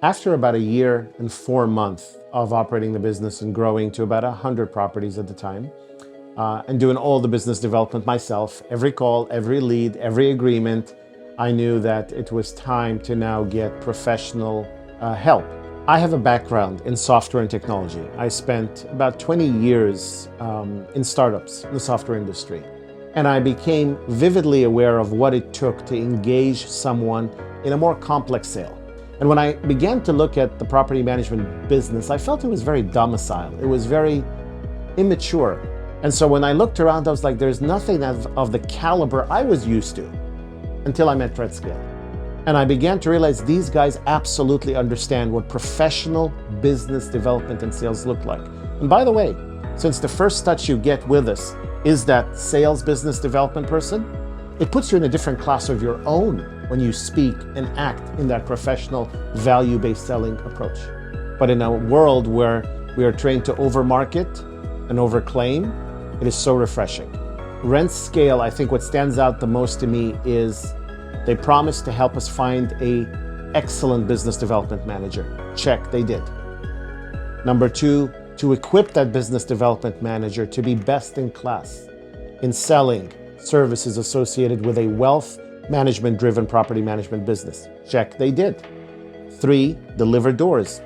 After about a year and 4 months of operating the business and growing to about 100 properties at the time, and doing all the business development myself, every call, every lead, every agreement, I knew that it was time to now get professional help. I have a background in software and technology. I spent about 20 years in startups in the software industry. And I became vividly aware of what it took to engage someone in a more complex sale. And when I began to look at the property management business, I felt it was very domicile. It was very immature. And so when I looked around, I was like, there's nothing of the caliber I was used to until I met RentScale. And I began to realize these guys absolutely understand what professional business development and sales look like. And by the way, since the first touch you get with us is that sales business development person, it puts you in a different class of your own when you speak and act in that professional value-based selling approach. But in a world where we are trained to overmarket and overclaim, it is so refreshing. RentScale, I think what stands out the most to me is they promised to help us find an excellent business development manager. Check, they did. Number two, to equip that business development manager to be best in class in selling services associated with a wealth management-driven property management business. Check, they did. Three, deliver doors.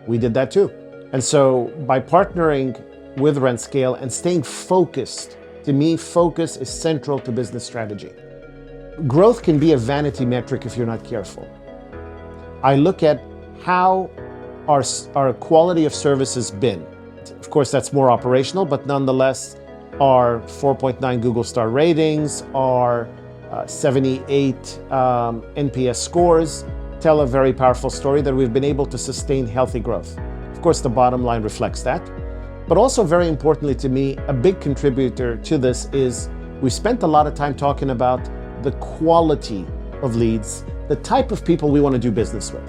We did that too. And so by partnering with RentScale and staying focused, to me, focus is central to business strategy. Growth can be a vanity metric if you're not careful. I look at how our quality of service has been. Of course, that's more operational, but nonetheless, our 4.9 Google star ratings, our 78 NPS scores tell a very powerful story that we've been able to sustain healthy growth. Of course, the bottom line reflects that. But also very importantly to me, a big contributor to this is we spent a lot of time talking about the quality of leads, the type of people we want to do business with.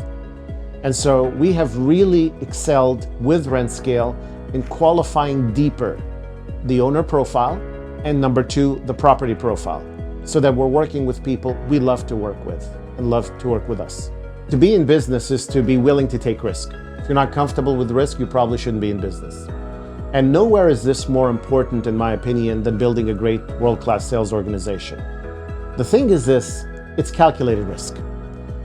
And so we have really excelled with RentScale in qualifying deeper the owner profile and number two, the property profile, so that we're working with people we love to work with and love to work with us. To be in business is to be willing to take risk. If you're not comfortable with risk, you probably shouldn't be in business. And nowhere is this more important, in my opinion, than building a great world-class sales organization. The thing is this, it's calculated risk.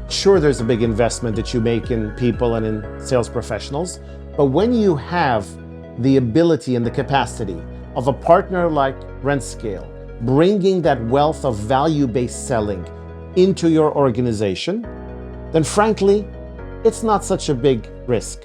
Sure, there's a big investment that you make in people and in sales professionals, but when you have the ability and the capacity of a partner like RentScale, bringing that wealth of value-based selling into your organization, then frankly, it's not such a big risk.